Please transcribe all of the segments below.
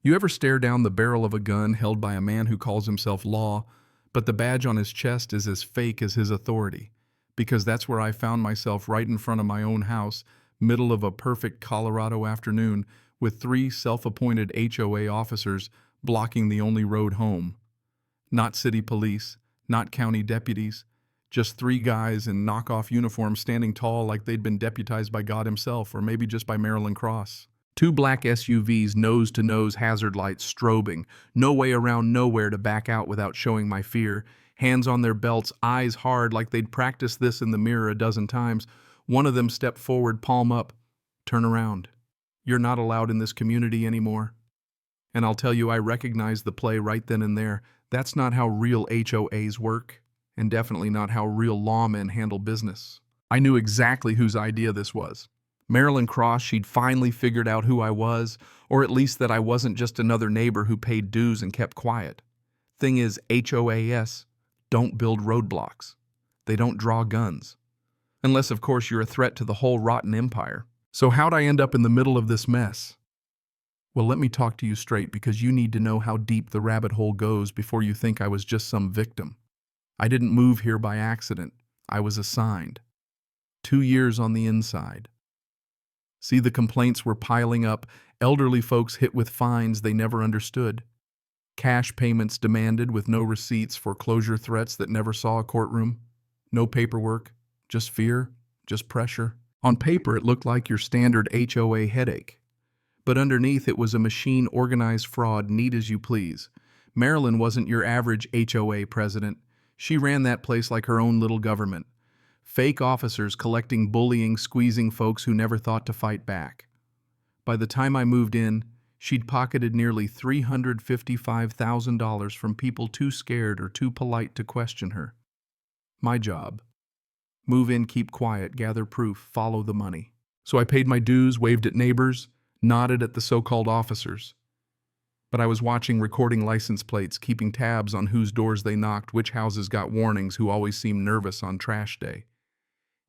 You ever stare down the barrel of a gun held by a man who calls himself law, but the badge on his chest is as fake as his authority? Because that's where I found myself, right in front of my own house, middle of a perfect Colorado afternoon, with three self-appointed HOA officers blocking the only road home. Not city police, not county deputies, just three guys in knockoff uniforms standing tall like they'd been deputized by God himself, or maybe just by Marilyn Cross. Two black SUVs, nose-to-nose hazard lights strobing, no way around nowhere to back out without showing my fear, hands on their belts, eyes hard like they'd practiced this in the mirror a dozen times. One of them stepped forward, palm up. Turn around. You're not allowed in this community anymore. And I'll tell you, I recognized the play right then and there. That's not how real HOAs work, and definitely not how real lawmen handle business. I knew exactly whose idea this was. Marilyn Cross. She'd finally figured out who I was, or at least that I wasn't just another neighbor who paid dues and kept quiet. Thing is, HOAs don't build roadblocks. They don't draw guns. Unless, of course, you're a threat to the whole rotten empire. So how'd I end up in the middle of this mess? Well, let me talk to you straight, because you need to know how deep the rabbit hole goes before you think I was just some victim. I didn't move here by accident. I was assigned. 2 years on the inside. See, the complaints were piling up, elderly folks hit with fines they never understood, cash payments demanded with no receipts, foreclosure threats that never saw a courtroom, no paperwork, just fear, just pressure. On paper, it looked like your standard HOA headache, but underneath it was a machine organized fraud, neat as you please. Marilyn wasn't your average HOA president. She ran that place like her own little government. Fake officers collecting, bullying, squeezing folks who never thought to fight back. By the time I moved in, she'd pocketed nearly $355,000 from people too scared or too polite to question her. My job: move in, keep quiet, gather proof, follow the money. So I paid my dues, waved at neighbors, nodded at the so-called officers. But I was watching recording license plates, keeping tabs on whose doors they knocked, which houses got warnings, who always seemed nervous on trash day.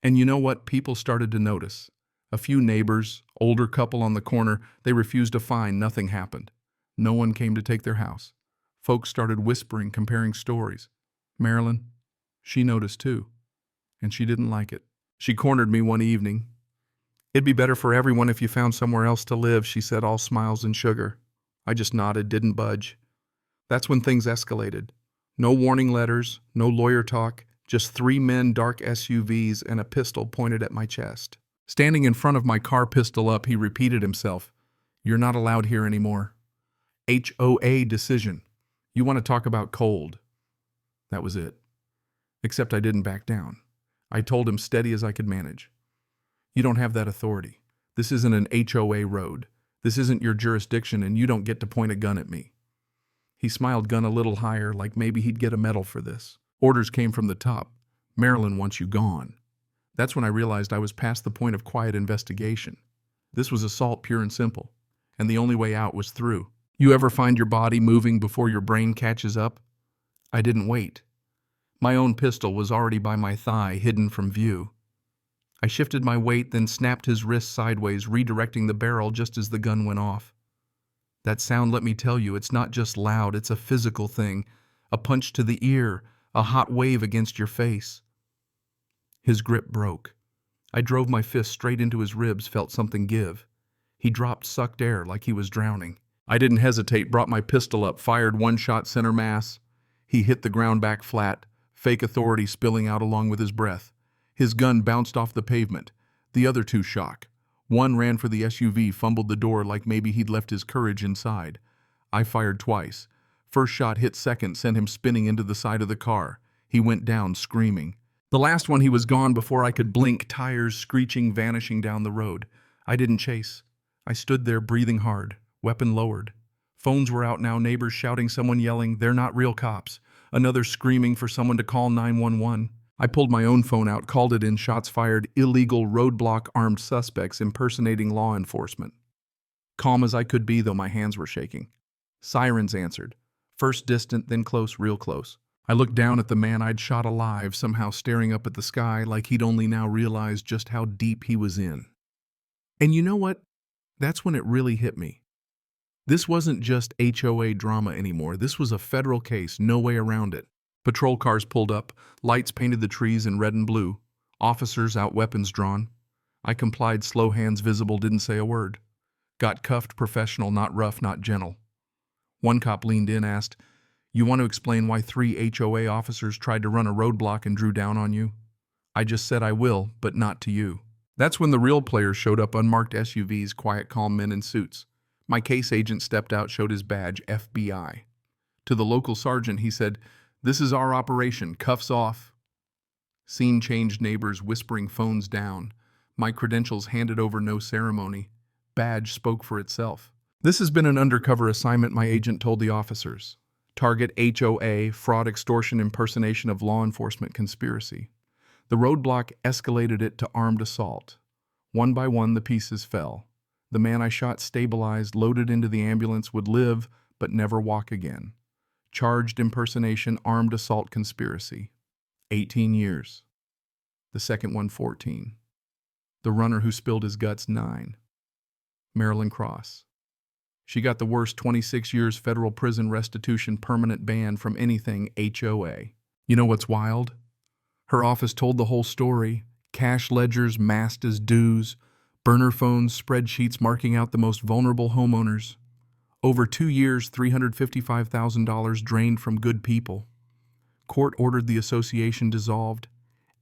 And you know what? People started to notice. A few neighbors, older couple on the corner, they refused a fine. Nothing happened. No one came to take their house. Folks started whispering, comparing stories. Marilyn, she noticed too, and she didn't like it. She cornered me one evening. "It'd be better for everyone if you found somewhere else to live," she said, all smiles and sugar. I just nodded, didn't budge. That's when things escalated. No warning letters, no lawyer talk, just 3 men, dark SUVs, and a pistol pointed at my chest. Standing in front of my car, pistol up, he repeated himself. "You're not allowed here anymore. HOA decision. You want to talk about cold?" That was it. Except I didn't back down. I told him, steady as I could manage. "You don't have that authority. This isn't an HOA road. This isn't your jurisdiction, and you don't get to point a gun at me." He smiled, gun a little higher, like maybe he'd get a medal for this. Orders came from the top. "Marilyn wants you gone." That's when I realized I was past the point of quiet investigation. This was assault, pure and simple. And the only way out was through. You ever find your body moving before your brain catches up? I didn't wait. My own pistol was already by my thigh, hidden from view. I shifted my weight, then snapped his wrist sideways, redirecting the barrel just as the gun went off. That sound, let me tell you, it's not just loud, it's a physical thing. A punch to the ear, a hot wave against your face. His grip broke. I drove my fist straight into his ribs, felt something give. He dropped, sucked air like he was drowning. I didn't hesitate, brought my pistol up, fired one shot center mass. He hit the ground back flat, fake authority spilling out along with his breath. His gun bounced off the pavement. The other two shock. One ran for the SUV, fumbled the door like maybe he'd left his courage inside. I fired twice. First shot hit second, sent him spinning into the side of the car. He went down, screaming. The last one, he was gone before I could blink, tires screeching, vanishing down the road. I didn't chase. I stood there, breathing hard, weapon lowered. Phones were out now, neighbors shouting, someone yelling, "They're not real cops." Another screaming for someone to call 911. I pulled my own phone out, called it in, shots fired, illegal roadblock, armed suspects impersonating law enforcement. Calm as I could be, though my hands were shaking. Sirens answered. First distant, then close, real close. I looked down at the man I'd shot alive, somehow staring up at the sky like he'd only now realized just how deep he was in. And you know what? That's when it really hit me. This wasn't just HOA drama anymore. This was a federal case, no way around it. Patrol cars pulled up, lights painted the trees in red and blue, officers out, weapons drawn. I complied, slow hands visible, didn't say a word. Got cuffed, professional, not rough, not gentle. One cop leaned in, asked, "You want to explain why 3 HOA officers tried to run a roadblock and drew down on you?" I just said I will, but not to you. That's when the real players showed up, unmarked SUVs, quiet, calm men in suits. My case agent stepped out, showed his badge, FBI. To the local sergeant, he said, "This is our operation, cuffs off." Scene changed, neighbors whispering, phones down. My credentials handed over, no ceremony. Badge spoke for itself. "This has been an undercover assignment," my agent told the officers. "Target HOA, fraud, extortion, impersonation of law enforcement, conspiracy." The roadblock escalated it to armed assault. One by one, the pieces fell. The man I shot stabilized, loaded into the ambulance, would live, but never walk again. Charged impersonation, armed assault, conspiracy. 18 years. The second one, 14. The runner who spilled his guts, 9. Marilyn Cross. She got the worst, 26 years federal prison, restitution, permanent ban from anything HOA. You know what's wild? Her office told the whole story. Cash ledgers masked as dues, burner phones, spreadsheets marking out the most vulnerable homeowners. Over 2 years, $355,000 drained from good people. Court ordered the association dissolved.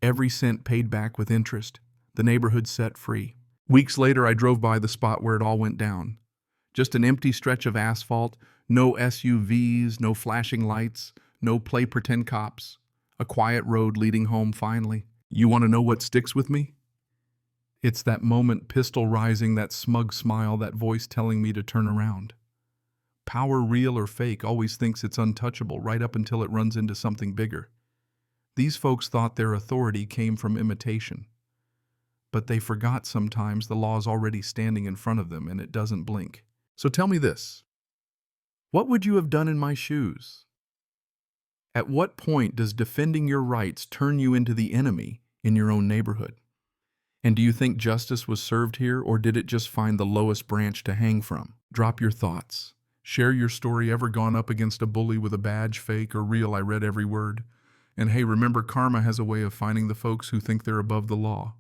Every cent paid back with interest. The neighborhood set free. Weeks later, I drove by the spot where it all went down. Just an empty stretch of asphalt, no SUVs, no flashing lights, no play pretend cops. A quiet road leading home finally. You want to know what sticks with me? It's that moment, pistol rising, that smug smile, that voice telling me to turn around. Power, real or fake, always thinks it's untouchable right up until it runs into something bigger. These folks thought their authority came from imitation. But they forgot sometimes the law's already standing in front of them and it doesn't blink. So tell me this. What would you have done in my shoes? At what point does defending your rights turn you into the enemy in your own neighborhood? And do you think justice was served here, or did it just find the lowest branch to hang from? Drop your thoughts. Share your story. Ever gone up against a bully with a badge, fake or real? I read every word. And hey, remember, karma has a way of finding the folks who think they're above the law.